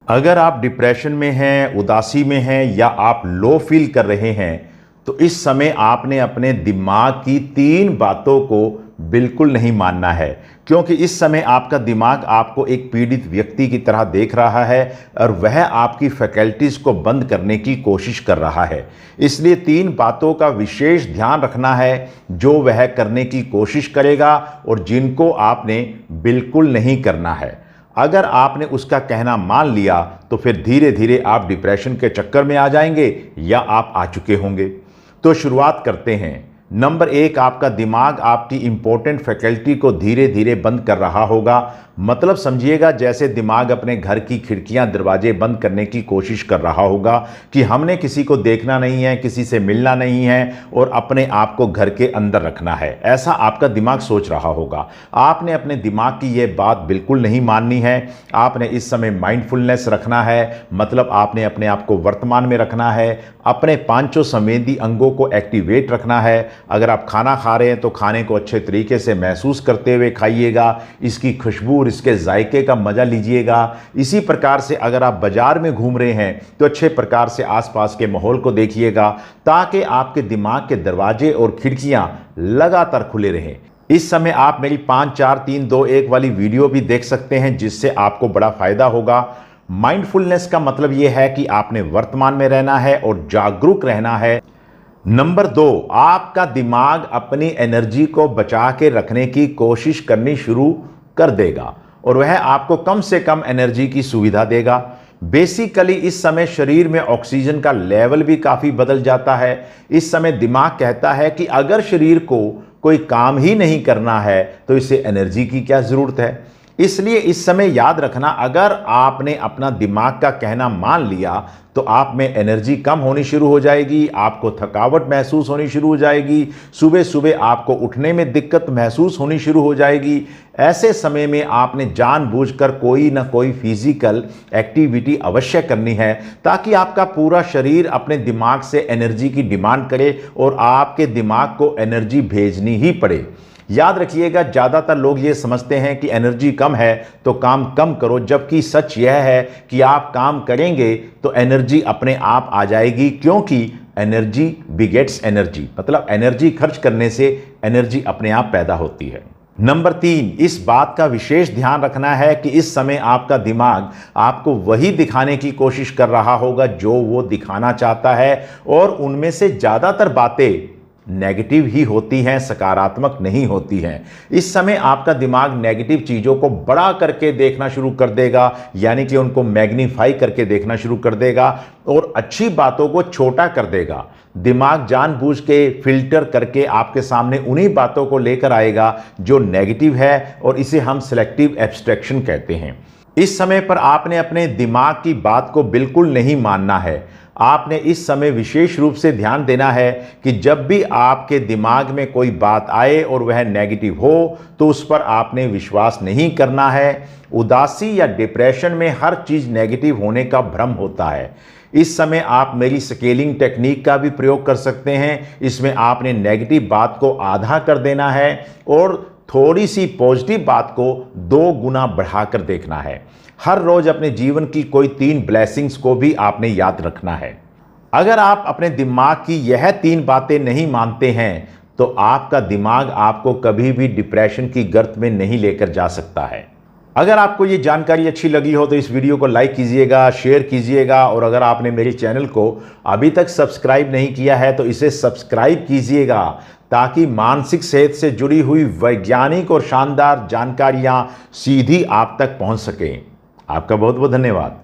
अगर आप डिप्रेशन में हैं, उदासी में हैं या आप लो फील कर रहे हैं तो इस समय आपने अपने दिमाग की 3 बातों को बिल्कुल नहीं मानना है, क्योंकि इस समय आपका दिमाग आपको एक पीड़ित व्यक्ति की तरह देख रहा है और वह आपकी फैकल्टीज़ को बंद करने की कोशिश कर रहा है। इसलिए 3 बातों का विशेष ध्यान रखना है जो वह करने की कोशिश करेगा और जिनको आपने बिल्कुल नहीं करना है। अगर आपने उसका कहना मान लिया तो फिर धीरे धीरे आप डिप्रेशन के चक्कर में आ जाएंगे या आप आ चुके होंगे। तो शुरुआत करते हैं। नंबर 1, आपका दिमाग आपकी इंपॉर्टेंट फैकल्टी को धीरे धीरे बंद कर रहा होगा। मतलब समझिएगा जैसे दिमाग अपने घर की खिड़कियां दरवाजे बंद करने की कोशिश कर रहा होगा कि हमने किसी को देखना नहीं है, किसी से मिलना नहीं है और अपने आप को घर के अंदर रखना है। ऐसा आपका दिमाग सोच रहा होगा। आपने अपने दिमाग की यह बात बिल्कुल नहीं माननी है। आपने इस समय माइंडफुलनेस रखना है, मतलब आपने अपने आप को वर्तमान में रखना है, अपने 5 संवेदी अंगों को एक्टिवेट रखना है। अगर आप खाना खा रहे हैं तो खाने को अच्छे तरीके से महसूस करते हुए खाइएगा, इसकी खुशबू, इसके जायके का मजा लीजिएगा। इसी प्रकार से अगर आप बाजार में घूम रहे हैं तो अच्छे प्रकार से आसपास के माहौल को देखिएगा ताकि आपके दिमाग के दरवाजे और खिड़कियां लगातार खुले रहें। इस समय आप मेरी 5 4 3 2 1 वाली वीडियो भी देख सकते हैं जिससे आपको बड़ा फायदा होगा। माइंडफुलनेस का मतलब यह है कि आपने वर्तमान में रहना है और जागरूक रहना है। नंबर 2, आपका दिमाग अपनी एनर्जी को बचा के रखने की कोशिश करनी शुरू कर देगा और वह आपको कम से कम एनर्जी की सुविधा देगा। बेसिकली इस समय शरीर में ऑक्सीजन का लेवल भी काफ़ी बदल जाता है। इस समय दिमाग कहता है कि अगर शरीर को कोई काम ही नहीं करना है तो इसे एनर्जी की क्या ज़रूरत है। इसलिए इस समय याद रखना, अगर आपने अपना दिमाग का कहना मान लिया तो आप में एनर्जी कम होनी शुरू हो जाएगी, आपको थकावट महसूस होनी शुरू हो जाएगी, सुबह सुबह आपको उठने में दिक्कत महसूस होनी शुरू हो जाएगी। ऐसे समय में आपने जानबूझकर कोई ना कोई फिजिकल एक्टिविटी अवश्य करनी है ताकि आपका पूरा शरीर अपने दिमाग से एनर्जी की डिमांड करे और आपके दिमाग को एनर्जी भेजनी ही पड़े। याद रखिएगा, ज़्यादातर लोग ये समझते हैं कि एनर्जी कम है तो काम कम करो, जबकि सच यह है कि आप काम करेंगे तो एनर्जी अपने आप आ जाएगी, क्योंकि एनर्जी बिगेट्स एनर्जी, मतलब एनर्जी खर्च करने से एनर्जी अपने आप पैदा होती है। नंबर 3, इस बात का विशेष ध्यान रखना है कि इस समय आपका दिमाग आपको वही दिखाने की कोशिश कर रहा होगा जो वो दिखाना चाहता है और उनमें से ज़्यादातर बातें नेगेटिव ही होती हैं, सकारात्मक नहीं होती हैं। इस समय आपका दिमाग नेगेटिव चीज़ों को बड़ा करके देखना शुरू कर देगा, यानी कि उनको मैग्नीफाई करके देखना शुरू कर देगा और अच्छी बातों को छोटा कर देगा। दिमाग जानबूझ के फिल्टर करके आपके सामने उन्हीं बातों को लेकर आएगा जो नेगेटिव है और इसे हम सिलेक्टिव एब्स्ट्रैक्शन कहते हैं। इस समय पर आपने अपने दिमाग की बात को बिल्कुल नहीं मानना है। आपने इस समय विशेष रूप से ध्यान देना है कि जब भी आपके दिमाग में कोई बात आए और वह नेगेटिव हो तो उस पर आपने विश्वास नहीं करना है। उदासी या डिप्रेशन में हर चीज़ नेगेटिव होने का भ्रम होता है। इस समय आप मेरी स्केलिंग टेक्निक का भी प्रयोग कर सकते हैं। इसमें आपने नेगेटिव बात को आधा कर देना है और थोड़ी सी पॉजिटिव बात को 2 गुना बढ़ाकर देखना है। हर रोज अपने जीवन की कोई 3 ब्लेसिंग्स को भी आपने याद रखना है। अगर आप अपने दिमाग की यह 3 बातें नहीं मानते हैं तो आपका दिमाग आपको कभी भी डिप्रेशन की गर्त में नहीं लेकर जा सकता है। अगर आपको ये जानकारी अच्छी लगी हो तो इस वीडियो को लाइक कीजिएगा, शेयर कीजिएगा और अगर आपने मेरे चैनल को अभी तक सब्सक्राइब नहीं किया है तो इसे सब्सक्राइब कीजिएगा ताकि मानसिक सेहत से जुड़ी हुई वैज्ञानिक और शानदार जानकारियाँ सीधी आप तक पहुँच सकें। आपका बहुत बहुत धन्यवाद।